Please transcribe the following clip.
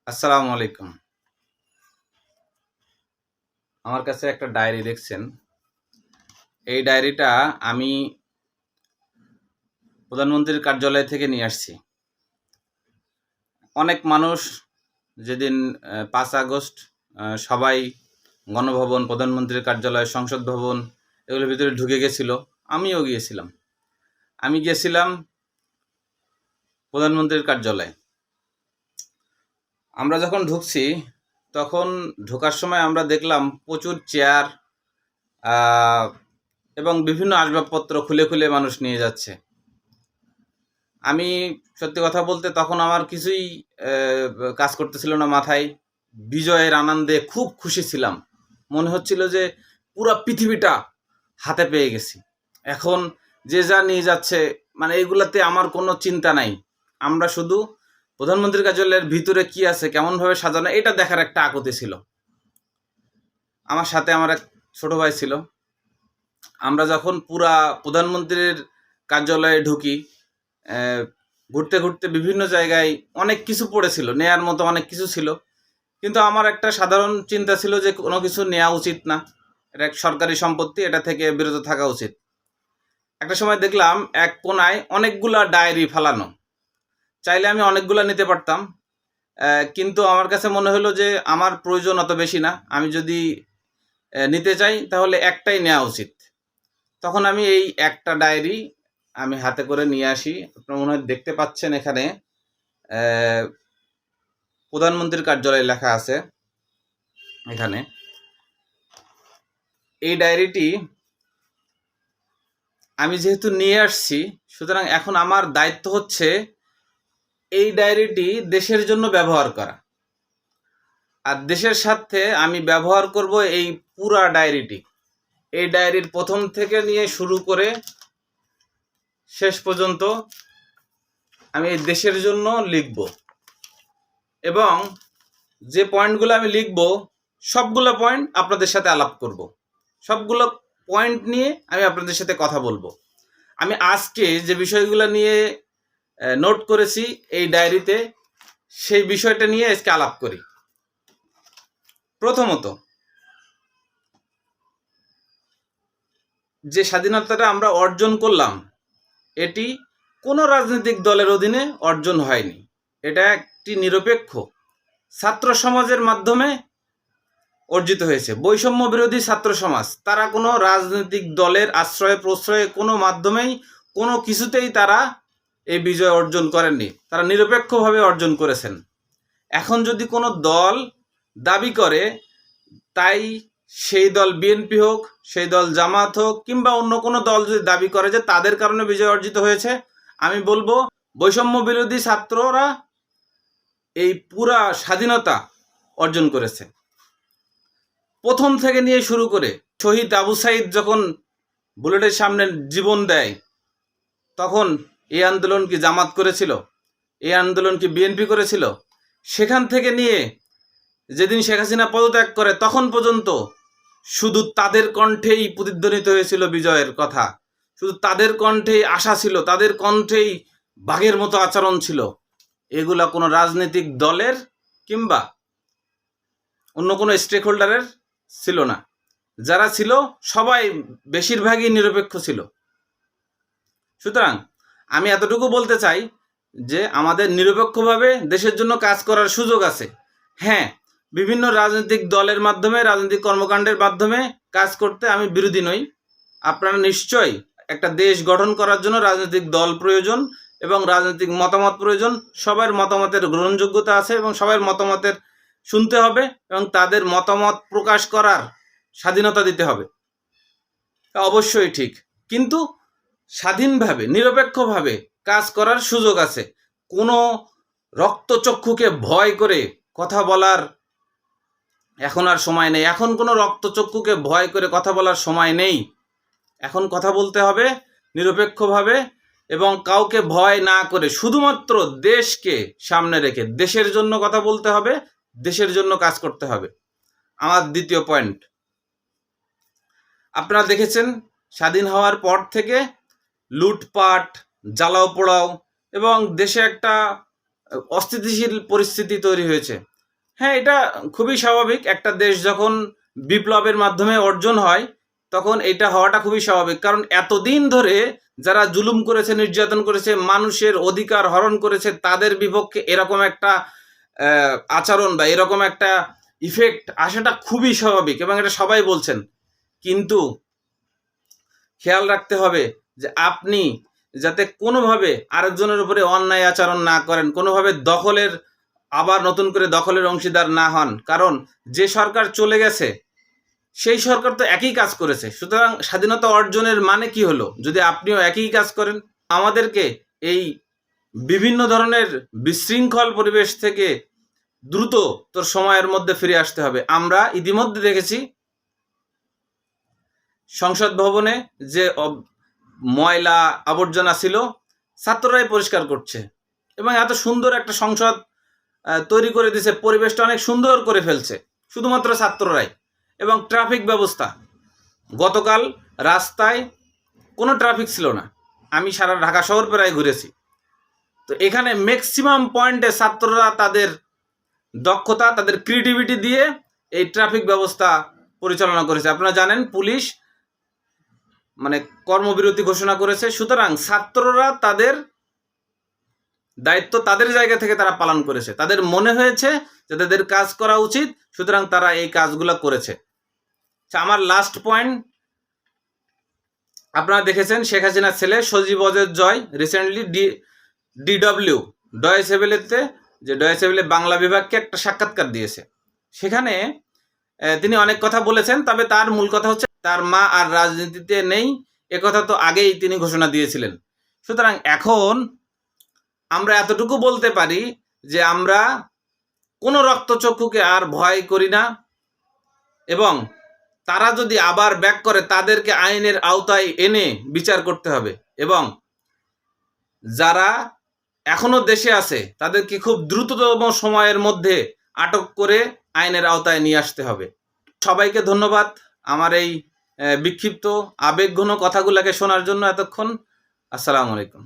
আসসালামু আলাইকুম। আমার কাছে একটা ডায়েরি দেখছেন। এই ডায়েরিটা আমি প্রধানমন্ত্রীর কার্যালয় থেকে নিয়ে আসছি। অনেক মানুষ যেদিন ৫ আগস্ট সবাই গণভবন, প্রধানমন্ত্রীর কার্যালয়, সংসদ ভবন এগুলোর ভিতরে ঢুকে গেছিল। আমিও গিয়েছিলাম। আমি গিয়েছিলাম প্রধানমন্ত্রীর কার্যালয়ে। আমরা যখন ঢুকছি তখন ঢোকার সময় আমরা দেখলাম প্রচুর চেয়ার এবং বিভিন্ন আসবাবপত্র খুলে খুলে মানুষ নিয়ে যাচ্ছে। আমি সত্যি কথা বলতে তখন আমার কিছুই কাজ করতেছিল না মাথায়। বিজয়ের আনন্দে খুব খুশি ছিলাম। মনে হচ্ছিল যে পুরা পৃথিবীটা হাতে পেয়ে গেছি। এখন যে যা নিয়ে যাচ্ছে মানে এগুলাতে আমার কোনো চিন্তা নাই। আমরা শুধু প্রধানমন্ত্রীর কার্যালয়ের ভিতরে কি আছে, কেমনভাবে সাজানো এটা দেখার একটা আকুতি ছিল। আমার সাথে আমার এক ছোট ভাই ছিল। আমরা যখন পুরা প্রধানমন্ত্রীর কার্যালয়ে ঢুকি, ঘুরতে ঘুরতে বিভিন্ন জায়গায় অনেক কিছু পড়েছিল, নেয়ার মতো অনেক কিছু ছিল। কিন্তু আমার একটা সাধারণ চিন্তা ছিল যে কোনো কিছু নেওয়া উচিত না, এটা এক সরকারি সম্পত্তি, এটা থেকে বিরত থাকা উচিত। একটা সময় দেখলাম এক কোনায় অনেকগুলা ডায়েরি ফালানো। চাইলে আমি অনেকগুলা নিতে পারতাম, কিন্তু আমার কাছে মনে হলো যে আমার প্রয়োজন অত বেশি না। আমি যদি নিতে চাই তাহলে একটাই নেওয়া উচিত। তখন আমি এই একটা ডায়েরি আমি হাতে করে নিয়ে আসি। আপনারা মনে হয় দেখতে পাচ্ছেন এখানে প্রধানমন্ত্রীর কার্যালয় লেখা আছে। এখানে এই ডায়েরিটি আমি যেহেতু নিয়ে আসছি, সুতরাং এখন আমার দায়িত্ব হচ্ছে এই ডায়েরিটি দেশের জন্য ব্যবহার করা। আর দেশের স্বার্থে আমি ব্যবহার করব এই পুরা ডায়েরিটি। এই ডায়েরির প্রথম থেকে নিয়ে শুরু করে শেষ পর্যন্ত আমি এই দেশের জন্য লিখব, এবং যে পয়েন্টগুলো আমি লিখব সবগুলো পয়েন্ট আপনাদের সাথে আলাপ করব। সবগুলো পয়েন্ট নিয়ে আমি আপনাদের সাথে কথা বলবো। আমি আজকে যে বিষয়গুলো নিয়ে নোট করেছি এই ডায়েরিতে, সেই বিষয়টা নিয়ে আজকে আলাপ করি। প্রথমত, যে স্বাধীনতাটা আমরা অর্জন করলাম এটি কোনো রাজনৈতিক দলের অধীনে অর্জন হয়নি। এটা একটি নিরপেক্ষ ছাত্র সমাজের মাধ্যমে অর্জিত হয়েছে। বৈষম্য বিরোধী ছাত্র সমাজ, তারা কোনো রাজনৈতিক দলের আশ্রয় প্রশ্রয়ে কোনো মাধ্যমেই কোনো কিছুতেই তারা এই বিজয় অর্জন করেননি। তারা নিরপেক্ষভাবে অর্জন করেছেন। এখন যদি কোনো দল দাবি করে, তাই সেই দল বিএনপি হোক, সেই দল জামাত হোক, কিংবা অন্য কোনো দল যদি দাবি করে যে তাদের কারণে বিজয় অর্জিত হয়েছে, আমি বলবো বৈষম্য বিরোধী ছাত্ররা এই পুরা স্বাধীনতা অর্জন করেছে। প্রথম থেকে নিয়ে শুরু করে শহীদ আবু সাইদ যখন বুলেটের সামনে জীবন দেয়, তখন এই আন্দোলন কি জামাত করেছিল? এই আন্দোলন কি বিএনপি করেছিল? সেখান থেকে নিয়ে যেদিন শেখ হাসিনা পদত্যাগ করে তখন পর্যন্ত শুধু তাদের কণ্ঠেই প্রতিধ্বনিত হয়েছিল বিজয়ের কথা। শুধু তাদের কণ্ঠেই আশা ছিল, তাদের কণ্ঠেই বাঘের মতো আচরণ ছিল। এগুলা কোনো রাজনৈতিক দলের কিংবা অন্য কোনো স্টেক হোল্ডারের ছিল না। যারা ছিল সবাই বেশিরভাগই নিরপেক্ষ ছিল। সুতরাং আমি এতটুকু বলতে চাই যে আমাদের নিরপেক্ষভাবে দেশের জন্য কাজ করার সুযোগ আছে। হ্যাঁ, বিভিন্ন রাজনৈতিক দলের মাধ্যমে, রাজনৈতিক কর্মকাণ্ডের মাধ্যমে কাজ করতে আমি বিরোধী নই। আপনারা নিশ্চয়ই একটা দেশ গঠন করার জন্য রাজনৈতিক দল প্রয়োজন এবং রাজনৈতিক মতামত প্রয়োজন। সবার মতামতের গ্রহণযোগ্যতা আছে এবং সবার মতামতের শুনতে হবে এবং তাদের মতামত প্রকাশ করার স্বাধীনতা দিতে হবে। অবশ্যই ঠিক, কিন্তু স্বাধীনভাবে নিরপেক্ষভাবে কাজ করার সুযোগ আছে। কোনো রক্তচক্ষুকে ভয় করে কথা বলার এখন আর সময় নেই। এখন কোনো রক্তচক্ষুকে ভয় করে কথা বলার সময় নেই। এখন কথা বলতে হবে নিরপেক্ষভাবে এবং কাউকে ভয় না করে, শুধুমাত্র দেশকে সামনে রেখে দেশের জন্য কথা বলতে হবে, দেশের জন্য কাজ করতে হবে। আমার দ্বিতীয় পয়েন্ট, আপনারা দেখেছেন স্বাধীন হওয়ার পর থেকে লুটপাট, জ্বালাও পোড়াও এবং দেশে একটা অস্থিতিশীল পরিস্থিতি তৈরি হয়েছে। হ্যাঁ, এটা খুবই স্বাভাবিক। একটা দেশ যখন বিপ্লবের মাধ্যমে অর্জন হয় তখন এটা হওয়াটা খুবই স্বাভাবিক। কারণ এতদিন ধরে যারা জুলুম করেছে, নির্যাতন করেছে, মানুষের অধিকার হরণ করেছে, তাদের বিপক্ষে এরকম একটা আচরণ বা এরকম একটা ইফেক্ট আসাটা খুবই স্বাভাবিক এবং এটা সবাই বলছেন। কিন্তু খেয়াল রাখতে হবে যে আপনি যাতে কোনোভাবে আরেকজনের উপরে অন্যায় আচরণ না করেন, কোনোভাবে দখলের আবার নতুন করে দখলের অংশীদার না হন। কারণ যে সরকার চলে গেছে সেই সরকার তো একই কাজ করেছে। সুতরাং স্বাধীনতা অর্জনের মানে কি হলো যদি আপনিও একই কাজ করেন? আমাদেরকে এই বিভিন্ন ধরনের বিশৃঙ্খল পরিবেশ থেকে দ্রুত তোর সময়ের মধ্যে ফিরে আসতে হবে। আমরা ইতিমধ্যে দেখেছি সংসদ ভবনে যে ময়লা আবর্জনা ছিল ছাত্ররাই পরিষ্কার করছে এবং এত সুন্দর একটা সংসদ তৈরি করে দিয়েছে, পরিবেশটা অনেক সুন্দর করে ফেলছে শুধুমাত্র ছাত্ররাই। এবং ট্রাফিক ব্যবস্থা, গতকাল রাস্তায় কোনো ট্রাফিক ছিল না। আমি সারা ঢাকা শহর প্রায় ঘুরেছি। তো এখানে ম্যাক্সিমাম পয়েন্টে ছাত্ররা তাদের দক্ষতা, তাদের ক্রিয়েটিভিটি দিয়ে এই ট্রাফিক ব্যবস্থা পরিচালনা করেছে। আপনারা জানেন পুলিশ মানে কর্মবিরতি ঘোষণা করেছে। সুতরাং ছাত্ররা তাদের দায়িত্ব তাদের জায়গা থেকে তারা পালন করেছে। তাদের মনে হয়েছে যে তাদের কাজ করা উচিত, সুতরাং তারা এই কাজগুলো করেছে। আমার লাস্ট পয়েন্ট, আপনারা দেখেছেন শেখ হাসিনার ছেলে সজীব অজয় জয় রিসেন্টলি ডিডব্লিউ ডয়েচে ভেলেতে, যে ডয়েচে ভেলে বাংলা বিভাগকে একটা সাক্ষাৎকার দিয়েছে। সেখানে তিনি অনেক কথা বলেছেন, তবে তার মূল কথা হচ্ছে তার মা আর রাজনীতিতে নেই, একথা তো আগেই তিনি ঘোষণা দিয়েছিলেন। সুতরাং এখন আমরা এতটুকু বলতে পারি যে আমরা কোনো রক্তচক্ষুকে আর ভয় করি না এবং তারা যদি আবার ব্যাক করে তাদেরকে আইনের আওতায় এনে বিচার করতে হবে এবং যারা এখনো দেশে আছে তাদেরকে খুব দ্রুততম সময়ের মধ্যে আটক করে আইনের আওতায় নিয়ে আসতে হবে। সবাইকে ধন্যবাদ আমার এই বিক্ষিপ্ত আবেগঘন কথাগুলোকে শোনার জন্য এতক্ষণ। আসসালামু আলাইকুম।